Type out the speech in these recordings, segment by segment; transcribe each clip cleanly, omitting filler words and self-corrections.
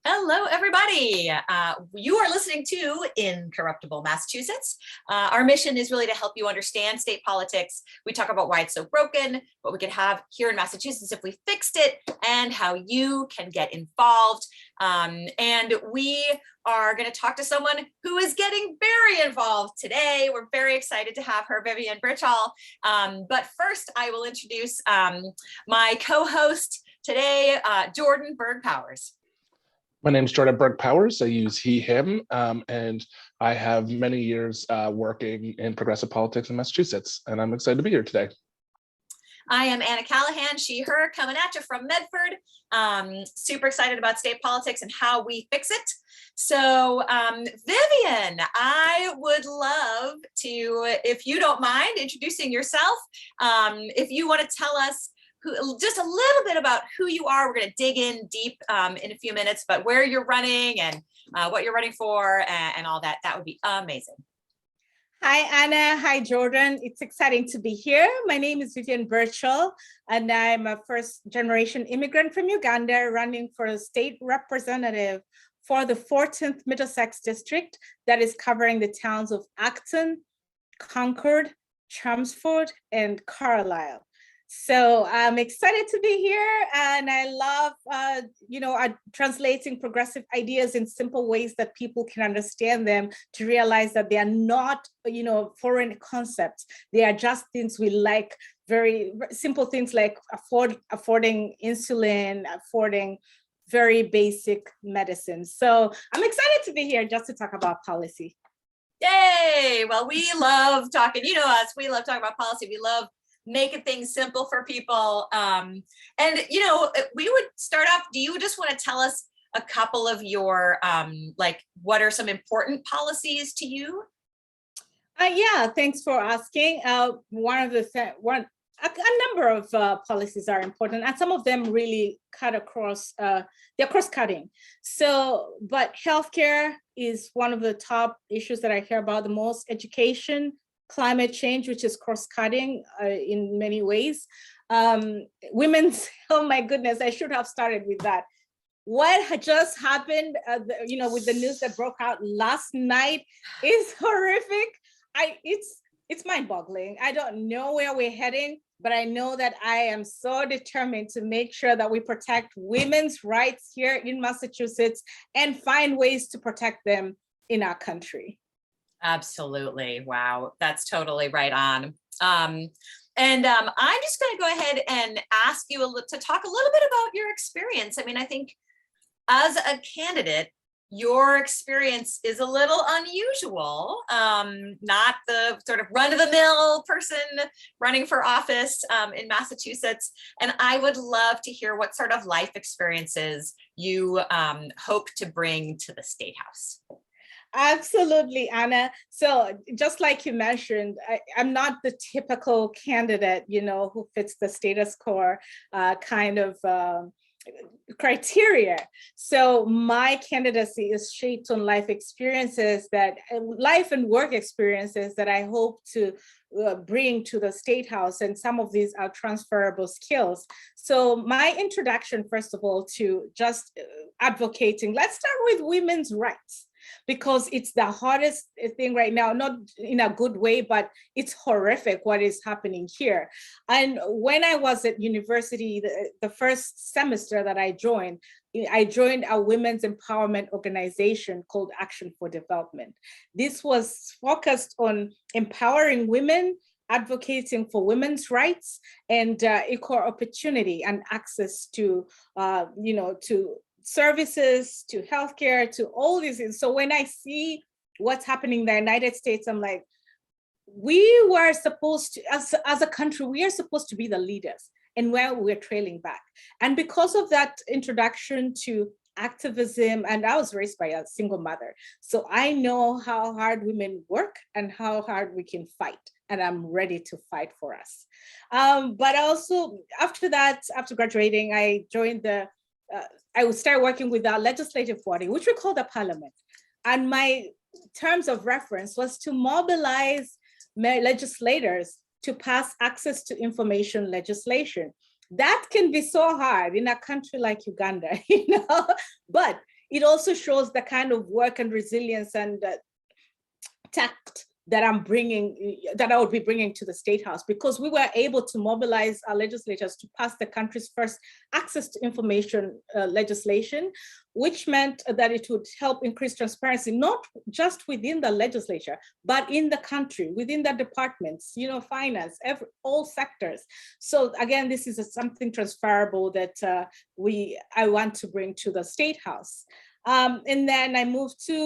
Hello, everybody. You are listening to Incorruptible Massachusetts. Our mission is really to help you understand state politics. We talk about why it's so broken, what we could have here in Massachusetts if we fixed it, and how you can get involved. And we are going to talk to someone who is getting very involved today. We're very excited to have her, Vivian Birchall. But first, I will introduce my co-host today, Jordan Berg Powers. My name is Jordan Berg Powers. I use he, him, and I have many years working in progressive politics in Massachusetts, and I'm excited to be here today. I am Anna Callahan, she, her, coming at you from Medford. Super excited about state politics and how we fix it. So Vivian, I would love to, if you don't mind, introducing yourself. If you want to tell us just a little bit about who you are. We're going to dig in deep in a few minutes, but where you're running and what you're running for and all that, that would be amazing. Hi, Anna. Hi, Jordan. It's exciting to be here. My name is Vivian Birchall, and I'm a first-generation immigrant from Uganda running for a state representative for the 14th Middlesex district that is covering the towns of Acton, Concord, Chelmsford, and Carlisle. So I'm excited to be here, and I love, translating progressive ideas in simple ways that people can understand them, to realize that they are not, foreign concepts. They are just things we like, very simple things like affording insulin, affording very basic medicine. So I'm excited to be here just to talk about policy. Yay! Well, we love talking, us, we love talking about policy. We love making things simple for people. And, we would start off, do you just want to tell us a couple of your, what are some important policies to you? Yeah, thanks for asking. A number of policies are important, and some of them really cut across, they're cross-cutting. So, but healthcare is one of the top issues that I hear about the most. Education, climate change, which is cross-cutting in many ways. Women's, oh my goodness, I should have started with that. What had just happened, with the news that broke out last night is horrific. It's mind-boggling. I don't know where we're heading, but I know that I am so determined to make sure that we protect women's rights here in Massachusetts and find ways to protect them in our country. Absolutely. Wow. That's totally right on. I'm just going to go ahead and ask you to talk a little bit about your experience. I mean, I think as a candidate, your experience is a little unusual, not the sort of run-of-the-mill person running for office in Massachusetts. And I would love to hear what sort of life experiences you hope to bring to the State House. Absolutely, Anna. So just like you mentioned, I'm not the typical candidate, who fits the status quo kind of criteria. So my candidacy is shaped on life and work experiences that I hope to bring to the State House, and some of these are transferable skills. So my introduction, first of all, to just advocating, let's start with women's rights, because it's the hardest thing right now, not in a good way, but it's horrific what is happening here. And when I was at university, the first semester that I joined a women's empowerment organization called Action for Development. This was focused on empowering women, advocating for women's rights and equal opportunity and access to, to services, to healthcare, to all these things. So when I see what's happening in the United States, I'm like, we were supposed to, as a country, we are supposed to be the leaders, and we're trailing back. And because of that introduction to activism, and I was raised by a single mother, so I know how hard women work and how hard we can fight, and I'm ready to fight for us. But also after that, after graduating, I joined I would start working with our legislative body, which we call the Parliament. And my terms of reference was to mobilize legislators to pass access to information legislation. That can be so hard in a country like Uganda, but it also shows the kind of work and resilience and tact that I would be bringing to the State House, because we were able to mobilize our legislators to pass the country's first access to information legislation, which meant that it would help increase transparency, not just within the legislature, but in the country, within the departments, finance, all sectors. So again, this is something transferable that I want to bring to the State House. And then I moved to,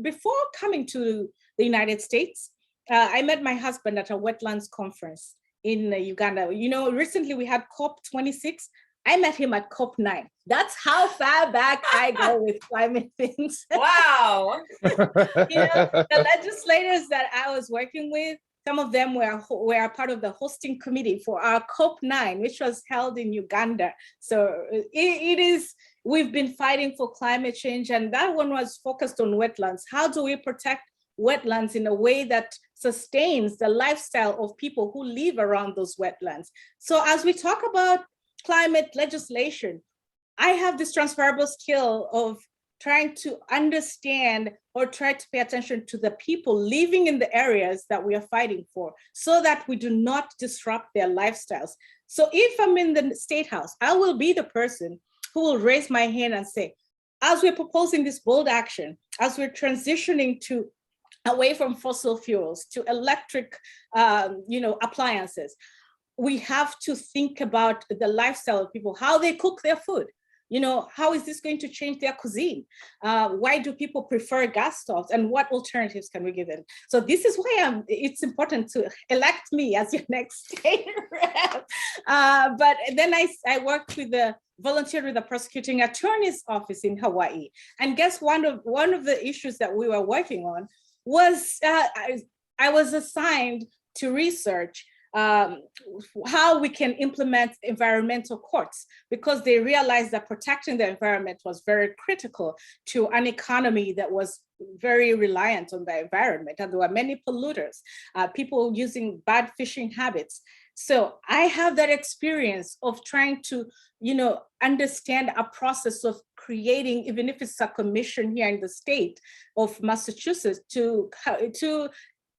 before coming to the United States, I met my husband at a wetlands conference in Uganda. Recently we had COP26. I met him at COP9. That's how far back I go with climate things. Wow. The legislators that I was working with, some of them were part of the hosting committee for our COP9, which was held in Uganda. So we've been fighting for climate change, and that one was focused on wetlands. How do we protect wetlands in a way that sustains the lifestyle of people who live around those wetlands? So as we talk about climate legislation, I have this transferable skill of trying to understand or try to pay attention to the people living in the areas that we are fighting for, so that we do not disrupt their lifestyles. So if I'm in the State House, I will be the person who will raise my hand and say, as we're proposing this bold action, as we're transitioning away from fossil fuels to electric appliances, we have to think about the lifestyle of people, how they cook their food. How is this going to change their cuisine? Why do people prefer gas stoves, and what alternatives can we give them? So this is why it's important to elect me as your next state rep. But then I worked volunteered with the prosecuting attorney's office in Hawaii. And guess one of the issues that we were working on was I was assigned to research how we can implement environmental courts, because they realized that protecting the environment was very critical to an economy that was very reliant on the environment. And there were many polluters, people using bad fishing habits. So I have that experience of trying to, understand a process of creating, even if it's a commission here in the state of Massachusetts, to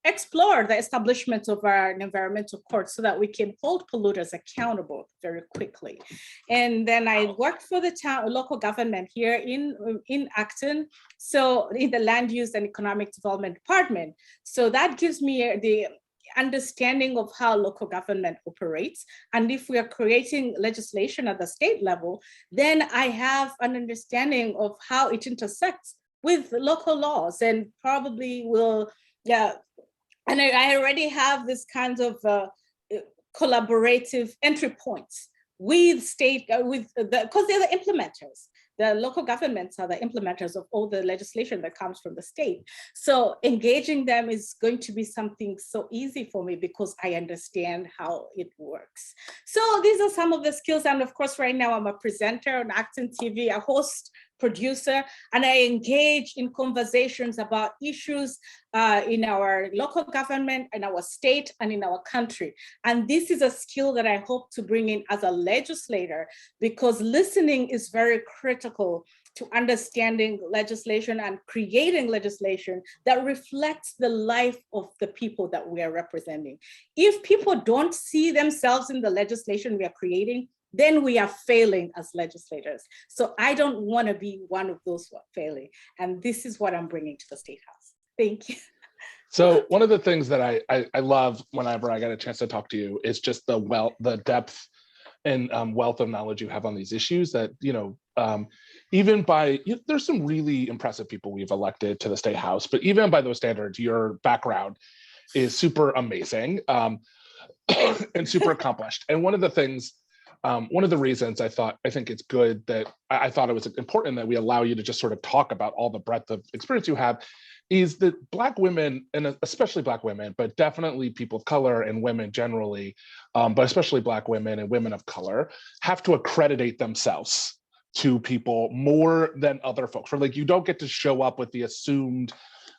explore the establishment of an environmental court so that we can hold polluters accountable very quickly. And then I worked for the local government here in Acton, so in the land use and economic development department. So that gives me the understanding of how local government operates. And if we are creating legislation at the state level, then I have an understanding of how it intersects with local laws, and probably will, and I already have this kind of collaborative entry points with state, because they're the implementers. The local governments are the implementers of all the legislation that comes from the state. So engaging them is going to be something so easy for me because I understand how it works. So these are some of the skills. And of course, right now I'm a presenter on Acton TV, a host, producer, and I engage in conversations about issues in our local government, in our state, and in our country. And this is a skill that I hope to bring in as a legislator, because listening is very critical to understanding legislation and creating legislation that reflects the life of the people that we are representing. If people don't see themselves in the legislation we are creating, then we are failing as legislators. So I don't want to be one of those who are failing. And this is what I'm bringing to the State House. Thank you. So one of the things that I love whenever I get a chance to talk to you is just the depth and wealth of knowledge you have on these issues that, even by, there's some really impressive people we've elected to the State House, but even by those standards, your background is super amazing and super accomplished. And one of the things, one of the reasons I think it's good that I thought it was important that we allow you to just sort of talk about all the breadth of experience you have is that Black women, and especially Black women, but definitely people of color and women generally, but especially Black women and women of color, have to accreditate themselves to people more than other folks. Or like, you don't get to show up with the assumed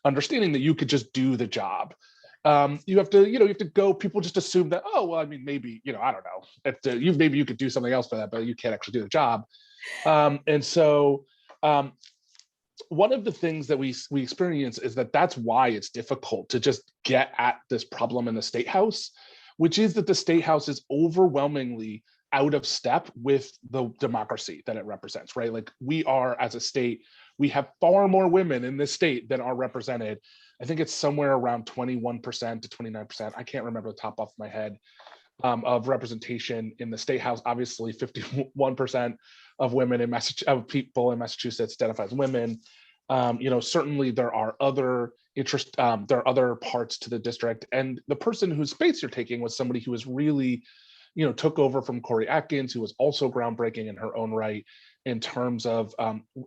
understanding that you could just do the job. You have to go, people just assume that, oh, well, I mean, maybe, I don't know, maybe you could do something else for that, but you can't actually do the job. And so one of the things that we experience is that that's why it's difficult to just get at this problem in the State House, which is that the State House is overwhelmingly out of step with the democracy that it represents, right? Like we are, as a state, we have far more women in this state than are represented. I think it's somewhere around 21% to 29%. I can't remember the top off my head of representation in the State House. Obviously, 51% of women in people in Massachusetts identify as women. Certainly there are other there are other parts to the district, and the person whose space you're taking was somebody who was really, took over from Corey Atkins, who was also groundbreaking in her own right in terms of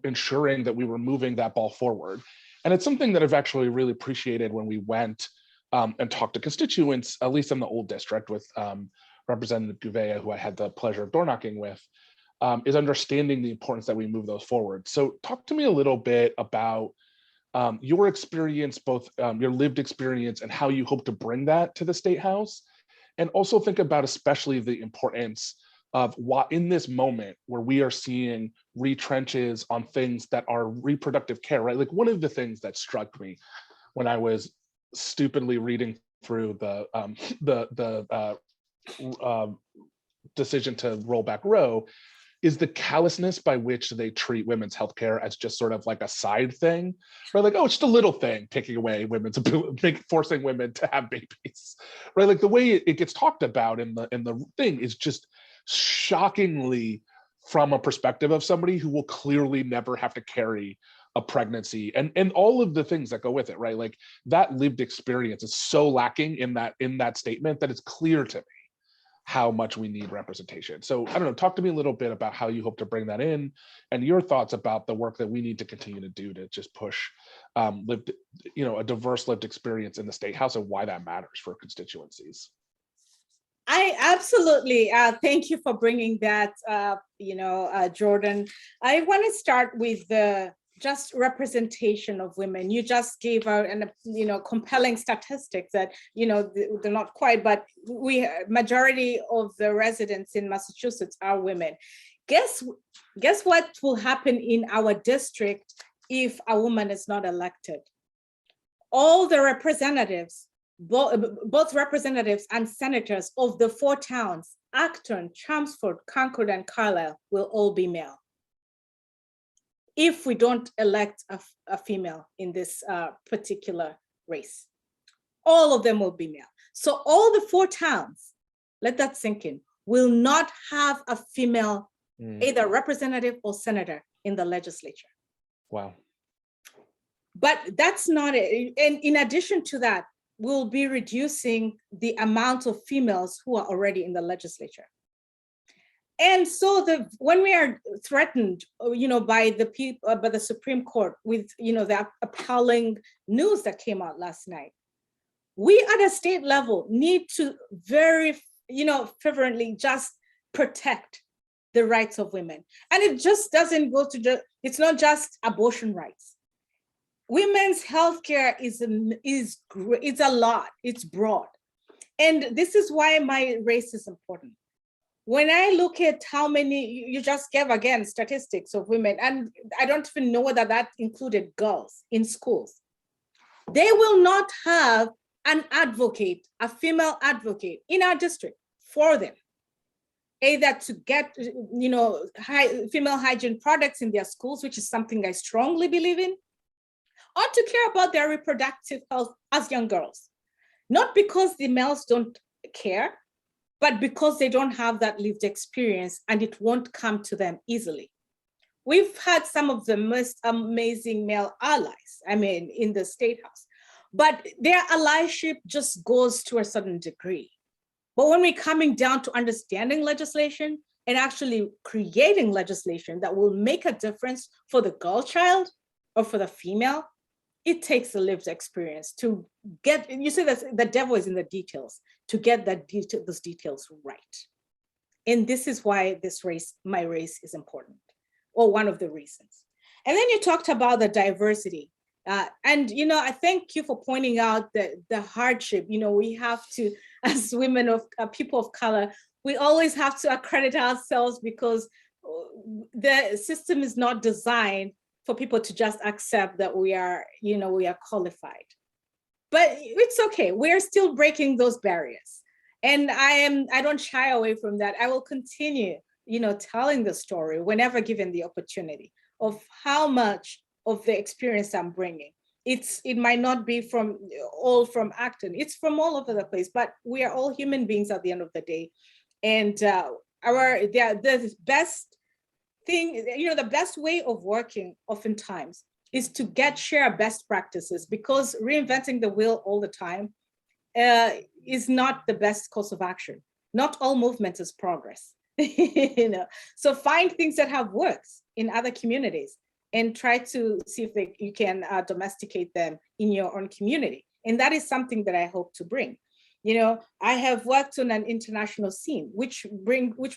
ensuring that we were moving that ball forward. And it's something that I've actually really appreciated when we went and talked to constituents, at least in the old district with Representative Gouveia, who I had the pleasure of door knocking with, is understanding the importance that we move those forward. So talk to me a little bit about your experience, both your lived experience and how you hope to bring that to the State House. And also think about especially the importance of what in this moment where we are seeing retrenches on things that are reproductive care, right? Like one of the things that struck me when I was stupidly reading through the decision to roll back Roe is the callousness by which they treat women's healthcare as just sort of like a side thing, right? Like, oh, it's just a little thing, taking away women's ability, forcing women to have babies, right? Like the way it gets talked about in the thing is just shockingly from a perspective of somebody who will clearly never have to carry a pregnancy and all of the things that go with it, right? Like that lived experience is so lacking in that statement that it's clear to me how much we need representation. So I don't know, talk to me a little bit about how you hope to bring that in and your thoughts about the work that we need to continue to do to just push a diverse lived experience in the State House and why that matters for constituencies. I absolutely, thank you for bringing that up, Jordan. I want to start with the just representation of women. You just gave out compelling statistics that they're not quite, but majority of the residents in Massachusetts are women. Guess what will happen in our district if a woman is not elected? All the representatives, both representatives and senators of the 4 towns, Acton, Chelmsford, Concord, and Carlisle, will all be male. If we don't elect a female in this particular race, all of them will be male. So all the 4 towns, let that sink in, will not have a female, either representative or senator in the legislature. Wow. But that's not it. And in addition to that, we'll be reducing the amount of females who are already in the legislature. And so when we are threatened, by the Supreme Court with, the appalling news that came out last night, we at a state level need to very, fervently just protect the rights of women. And it just doesn't go to it's not just abortion rights. Women's healthcare is a lot, it's broad. And this is why my race is important. When I look at how many, you just gave again statistics of women, and I don't even know whether that included girls in schools. They will not have an advocate, a female advocate in our district for them, either to get, female hygiene products in their schools, which is something I strongly believe in, or to care about their reproductive health as young girls. Not because the males don't care, but because they don't have that lived experience and it won't come to them easily. We've had some of the most amazing male allies, in the State House, but their allyship just goes to a certain degree. But when we're coming down to understanding legislation and actually creating legislation that will make a difference for the girl child or for the female, it takes a lived experience to get, you say that the devil is in the details, to get those details right. And this is why my race is important, or one of the reasons. And then you talked about the diversity. I thank you for pointing out the hardship. We have to, as women of people of color, we always have to accredit ourselves because the system is not designed for people to just accept that we are qualified. But it's okay. We're still breaking those barriers. And I don't shy away from that. I will continue, telling the story whenever given the opportunity of how much of the experience I'm bringing. It might not be from Acton. It's from all over the place, but we are all human beings at the end of the day. And the best thing, the best way of working oftentimes is to share best practices, because reinventing the wheel all the time is not the best course of action. Not all movement is progress. So find things that have worked in other communities and try to see if you can domesticate them in your own community. And that is something that I hope to bring. I have worked on an international scene, which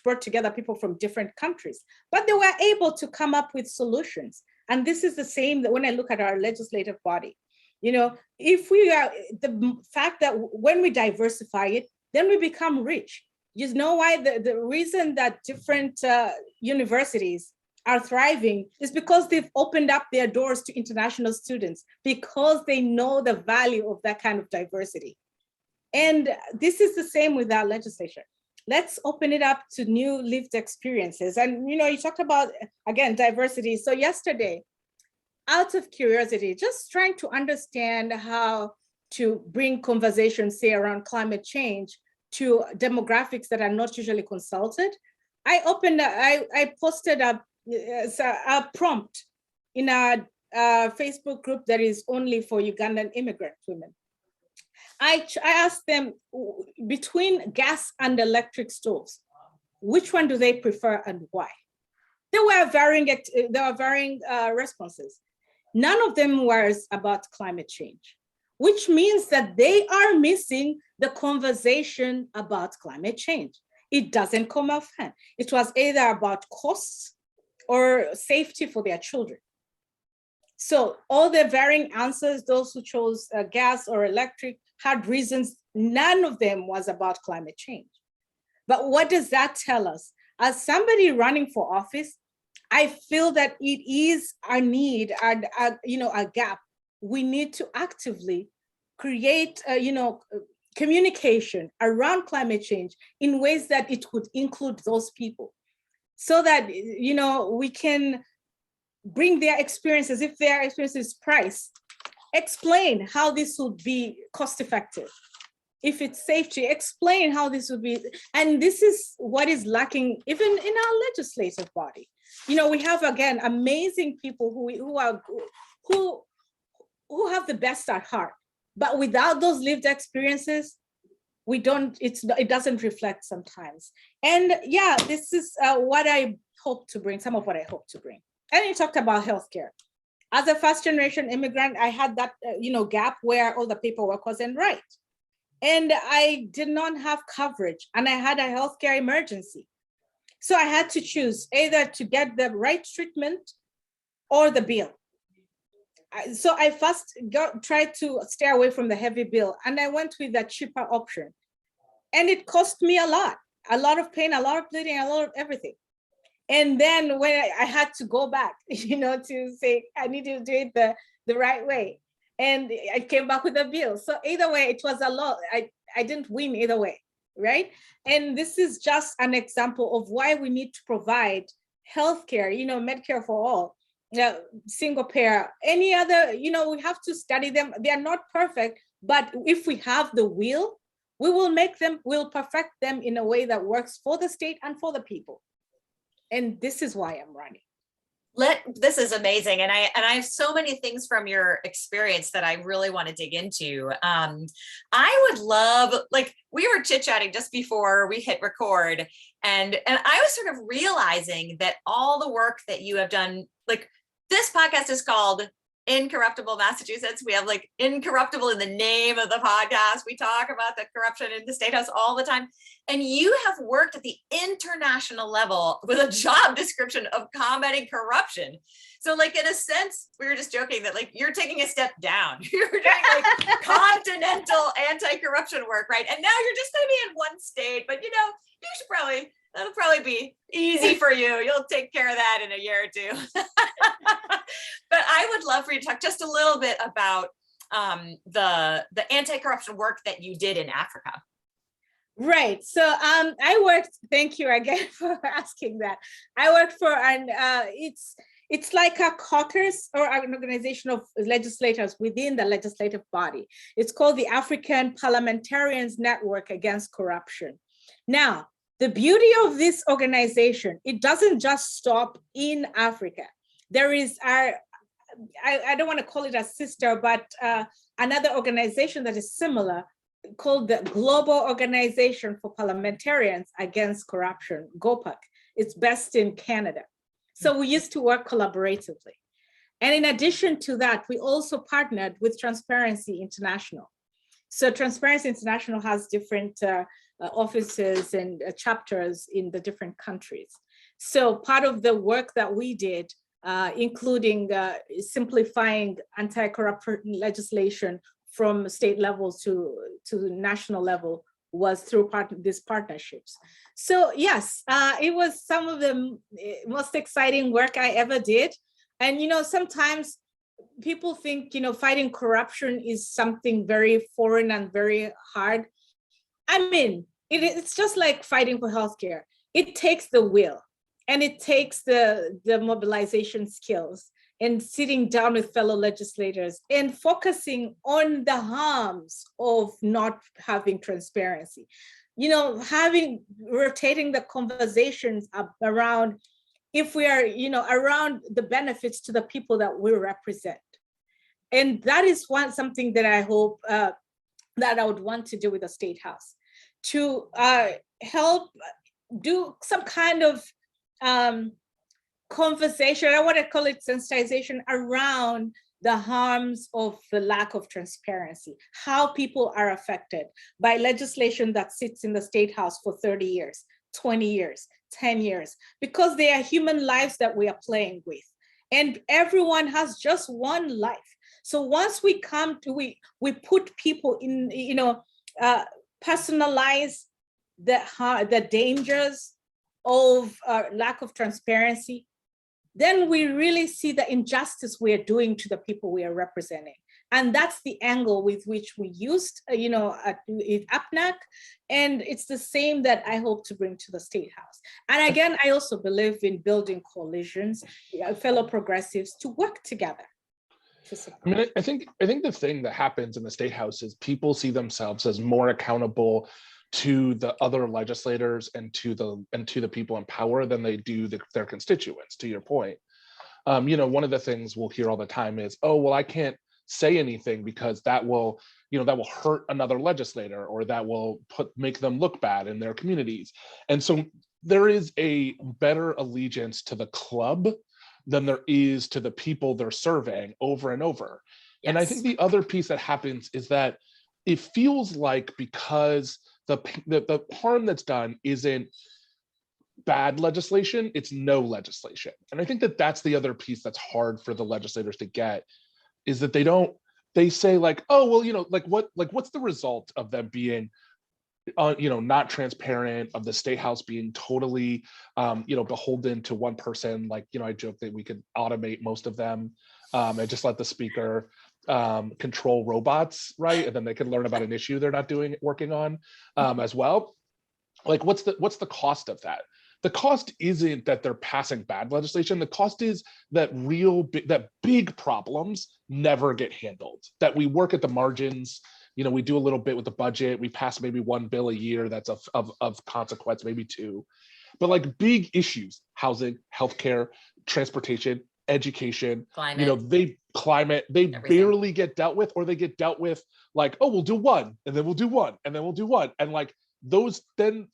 brought together people from different countries, but they were able to come up with solutions. And this is the same that when I look at our legislative body, if we are, the fact that when we diversify it, then we become rich. You know why? The reason that different universities are thriving is because they've opened up their doors to international students, because they know the value of that kind of diversity. And this is the same with our legislature. Let's open it up to new lived experiences. And you talked about, again, diversity. So yesterday, out of curiosity, just trying to understand how to bring conversations, say, around climate change to demographics that are not usually consulted, I posted a prompt in a Facebook group that is only for Ugandan immigrant women. I asked them, between gas and electric stoves, which one do they prefer and why? There were varying responses. None of them was about climate change, which means that they are missing the conversation about climate change. It doesn't come offhand. It was either about costs or safety for their children. So all the varying answers, those who chose gas or electric had reasons. None of them was about climate change. But what does that tell us? As somebody running for office, I feel that it is our need, a gap. We need to actively create, communication around climate change in ways that it would include those people, so that we can bring their experiences. If their experience is price, explain how this would be cost effective. If it's safety, explain how this would be. And this is what is lacking even in our legislative body. We have, again, amazing people who have the best at heart, but without those lived experiences, it doesn't reflect sometimes. And yeah, this is what I hope to bring, some of what I hope to bring. And you talked about healthcare. As a first generation immigrant, I had that gap where all the paperwork wasn't right. And I did not have coverage, and I had a healthcare emergency. So I had to choose either to get the right treatment or the bill. So I first tried to stay away from the heavy bill, and I went with the cheaper option. And it cost me a lot of pain, a lot of bleeding, a lot of everything. And then when I had to go back, to say, I need to do it the right way. And I came back with a bill. So either way, it was a lot. I didn't win either way, right? And this is just an example of why we need to provide healthcare, Medicare for all, single payer, any other, we have to study them. They are not perfect, but if we have the will, we'll perfect them in a way that works for the state and for the people. And this is why I'm running. This is amazing. And I have so many things from your experience that I really want to dig into. I would love, we were chit-chatting just before we hit record, and I was sort of realizing that all the work that you have done, this podcast is called Incorruptible Massachusetts. We have incorruptible in the name of the podcast. We talk about the corruption in the State House all the time. And you have worked at the international level with a job description of combating corruption. So in a sense, we were just joking that you're taking a step down. You're doing continental anti-corruption work, right? And now you're just going to be in one state, but you should probably That'll probably be easy for you. You'll take care of that in a year or two. But I would love for you to talk just a little bit about the anti-corruption work that you did in Africa. Right. So I worked, thank you again for asking that. I worked for it's like a caucus or an organization of legislators within the legislative body. It's called the African Parliamentarians Network Against Corruption. Now, the beauty of this organization, it doesn't just stop in Africa. There is I don't want to call it a sister, but another organization that is similar called the Global Organization for Parliamentarians Against Corruption, GOPAC. It's based in Canada. So we used to work collaboratively. And in addition to that, we also partnered with Transparency International. So Transparency International has different offices and chapters in the different countries. So part of the work that we did, including simplifying anti-corruption legislation from state level to the national level, was through these partnerships. So yes, it was some of the most exciting work I ever did. And sometimes people think fighting corruption is something very foreign and very hard. I mean, it's just like fighting for healthcare. It takes the will, and it takes the mobilization skills, and sitting down with fellow legislators and focusing on the harms of not having transparency. Rotating the conversations around, if we are, around the benefits to the people that we represent. And that is something that I hope that I would want to do with the State House, to help do some kind of conversation, I want to call it sensitization, around the harms of the lack of transparency, how people are affected by legislation that sits in the State House for 30 years, 20 years, 10 years, because they are human lives that we are playing with. And everyone has just one life. So once we we put people in, personalize the dangers of lack of transparency, then we really see the injustice we are doing to the people we are representing. And that's the angle with which we used, at APNAC. And it's the same that I hope to bring to the State House. And again, I also believe in building coalitions, fellow progressives, to work together. I mean, I think the thing that happens in the State House is people see themselves as more accountable to the other legislators and to the people in power than they do their constituents, to your point. One of the things we'll hear all the time is, oh, well, I can't say anything because that will hurt another legislator, or that will make them look bad in their communities. And so there is a better allegiance to the club than there is to the people they're serving over and over. Yes. And I think the other piece that happens is that it feels like, because the harm that's done isn't bad legislation, it's no legislation. And I think that's the other piece that's hard for the legislators to get, is that they say like, oh, well, what's the result of them being not transparent, of the State House being totally beholden to one person? Like, I joke that we could automate most of them and just let the speaker control robots, right? And then they can learn about an issue they're not working on as well. Like, what's the cost of that? The cost isn't that they're passing bad legislation. The cost is that big problems never get handled, that we work at the margins. We do a little bit with the budget. We pass maybe one bill a year that's of consequence, maybe two. But like big issues, housing, healthcare, transportation, education, climate, they everything. Barely get dealt with, or they get dealt with like, oh, we'll do one, and then we'll do one, and then we'll do one. And like those, then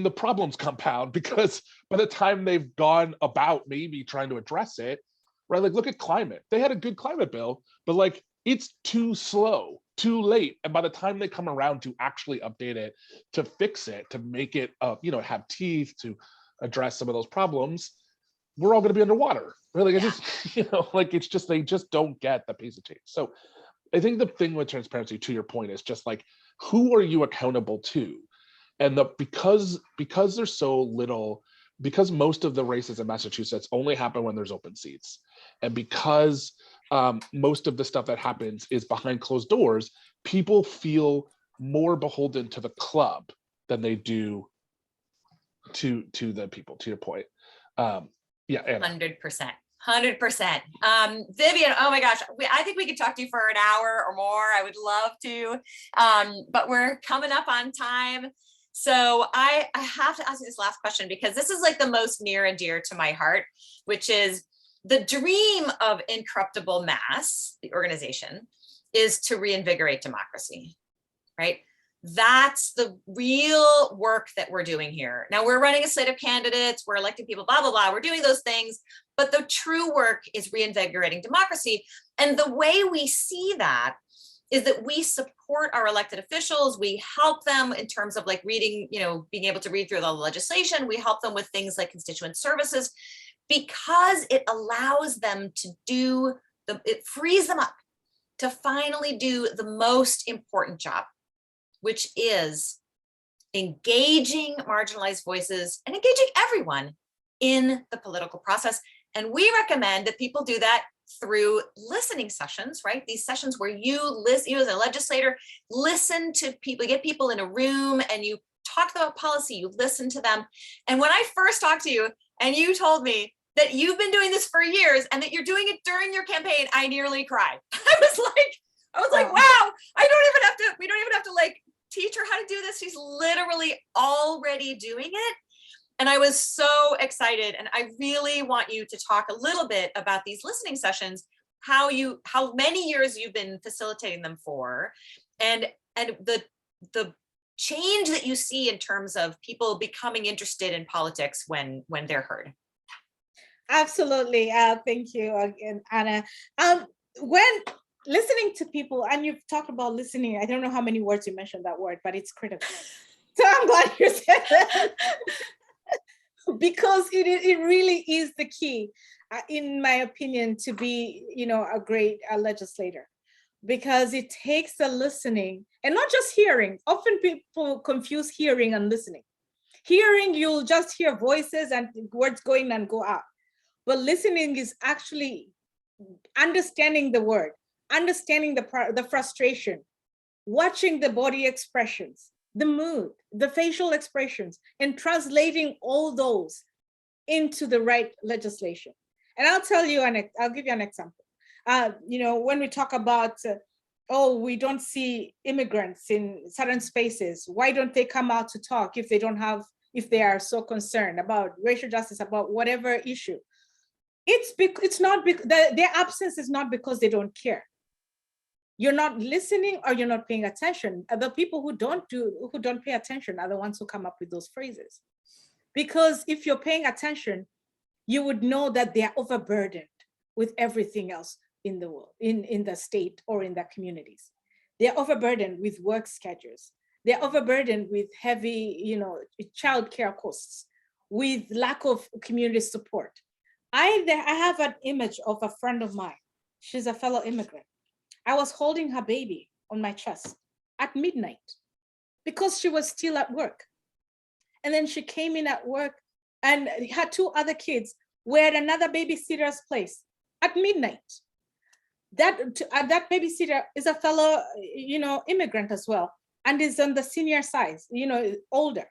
the problems compound, because by the time they've gone about maybe trying to address it, right? Like, look at climate. They had a good climate bill, but like it's too slow, too late. And by the time they come around to actually update it, to fix it, to make it have teeth, to address some of those problems, we're all going to be underwater. Really, it's just they just don't get the pace of change. So I think the thing with transparency, to your point, is just like, who are you accountable to? And because there's so little, because most of the races in Massachusetts only happen when there's open seats, and because most of the stuff that happens is behind closed doors, people feel more beholden to the club than they do to the people, to your point. Yeah, Anna. 100%. 100%. Vivian, oh my gosh, I think we could talk to you for an hour or more. I would love to, but we're coming up on time. So I have to ask you this last question, because this is like the most near and dear to my heart, which is the dream of Incorruptible Mass, the organization, is to reinvigorate democracy, right? That's the real work that we're doing here. Now we're running a slate of candidates, we're electing people, blah, blah, blah. We're doing those things, but the true work is reinvigorating democracy. And the way we see that is that we support our elected officials. We help them in terms of like reading, being able to read through the legislation. We help them with things like constituent services, because it allows them to do it frees them up to finally do the most important job, which is engaging marginalized voices and engaging everyone in the political process. And we recommend that people do that through listening sessions, right? These sessions where you listen, you as a legislator, listen to people, get people in a room and you talk about policy, you listen to them. And when I first talked to you and you told me that you've been doing this for years and that you're doing it during your campaign, I nearly cried. I was like, wow, we don't even have to like teach her how to do this. She's literally already doing it. And I was so excited. And I really want you to talk a little bit about these listening sessions, how many years you've been facilitating them for, and the change that you see in terms of people becoming interested in politics when they're heard. Absolutely. Thank you again, Anna. When listening to people, and you've talked about listening, I don't know how many words you mentioned that word, but it's critical. So I'm glad you said that. Because it really is the key, in my opinion, to be, a great legislator, because it takes the listening and not just hearing. Often people confuse hearing and listening. Hearing, you'll just hear voices and words going and go out. But listening is actually understanding the word, understanding the frustration, watching the body expressions, the mood, the facial expressions, and translating all those into the right legislation. And I'll tell you, I'll give you an example. When we talk about, we don't see immigrants in certain spaces, why don't they come out to talk if they are so concerned about racial justice, about whatever issue? It's not their absence is not because they don't care. You're not listening or you're not paying attention. The people who don't pay attention are the ones who come up with those phrases. Because if you're paying attention, you would know that they are overburdened with everything else in the world, in the state or in their communities. They're overburdened with work schedules. They're overburdened with heavy, childcare costs, with lack of community support. I have an image of a friend of mine. She's a fellow immigrant. I was holding her baby on my chest at midnight because she was still at work. And then she came in at work and had two other kids were at another babysitter's place at midnight. That babysitter is a fellow, immigrant as well, and is on the senior side, older.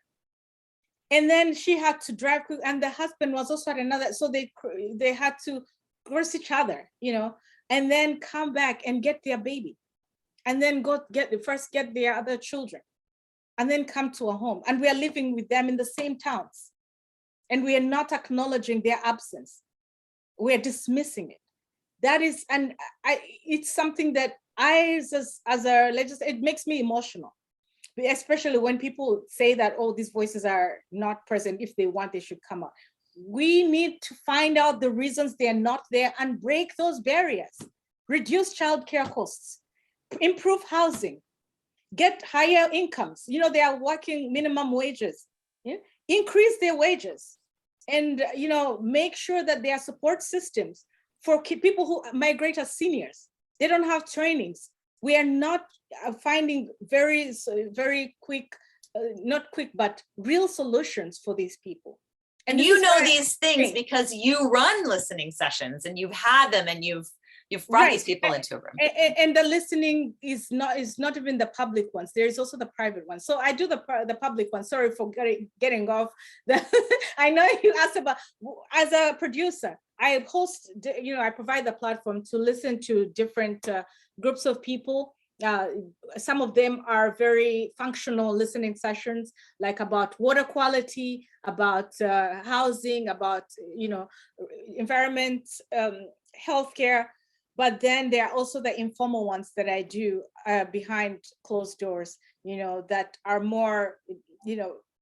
And then she had to drive, and the husband was also at another, so they had to cross each other, and then come back and get their baby, and then get their other children, and then come to a home. And we are living with them in the same towns, and we are not acknowledging their absence. We are dismissing it. That is, it's something that as a legislator, it makes me emotional, especially when people say that, these voices are not present. If they want, they should come out. We need to find out the reasons they're not there and break those barriers. Reduce childcare costs, improve housing, get higher incomes. They are working minimum wages. Increase their wages, and make sure that there are support systems for people who migrate as seniors. They don't have trainings. We are not finding very, very quick not quick, but real solutions for these people. And this you is know why these things because you run listening sessions and you've had them and you've brought these people into a room. And the listening is not even the public ones. There is also the private ones. So I do the public ones. Sorry for getting off. I know you asked about, as a producer, I host, I provide the platform to listen to different groups of people. Some of them are very functional listening sessions, like about water quality, about housing, about environment, healthcare. But then there are also the informal ones that I do behind closed doors, that are more,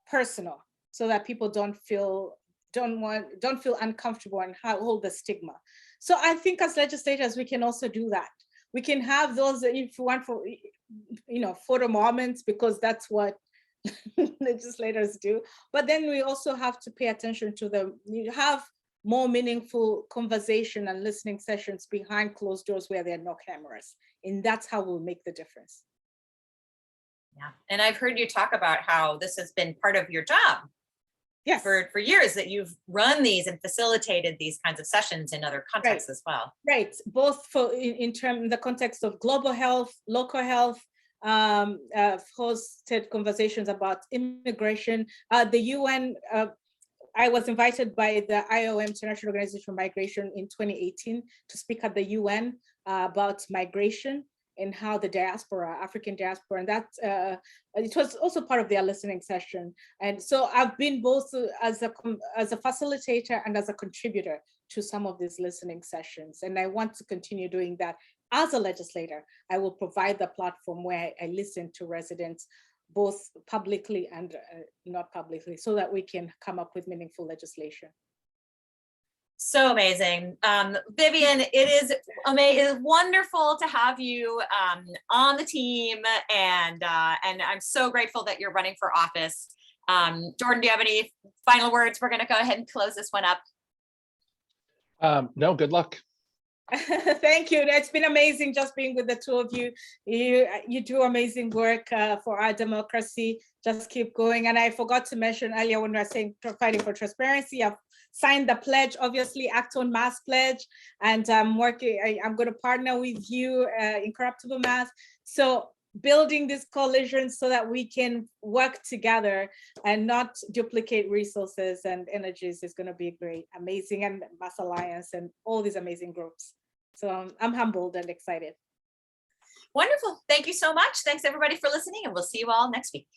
personal, so that people don't feel uncomfortable and hold the stigma. So I think as legislators, we can also do that. We can have those, if you want, for photo moments, because that's what legislators do. But then we also have to pay attention to have more meaningful conversation and listening sessions behind closed doors where there are no cameras. And that's how we'll make the difference. Yeah, and I've heard you talk about how this has been part of your job. Yes. For years, that you've run these and facilitated these kinds of sessions in other contexts as well. Right, both in the context of global health, local health, hosted conversations about immigration. The UN, I was invited by the IOM, International Organization for Migration, in 2018 to speak at the UN about migration and how the diaspora, African diaspora, and that it was also part of their listening session. And so I've been both as a facilitator and as a contributor to some of these listening sessions. And I want to continue doing that. As a legislator, I will provide the platform where I listen to residents, both publicly and not publicly, so that we can come up with meaningful legislation. So amazing. Vivian, it is wonderful to have you on the team, and I'm so grateful that you're running for office. Jordan, do you have any final words? We're going to go ahead and close this one up. No, good luck. Thank you. It's been amazing just being with the two of you. You do amazing work for our democracy. Just keep going. And I forgot to mention earlier when we were saying fighting for transparency, I've signed the pledge, obviously, Act on Mass pledge, and I'm going to partner with you, Incorruptible Mass. So building these coalitions so that we can work together and not duplicate resources and energies is going to be great, amazing, and Mass Alliance and all these amazing groups. So I'm humbled and excited. Wonderful. Thank you so much. Thanks everybody for listening, and we'll see you all next week.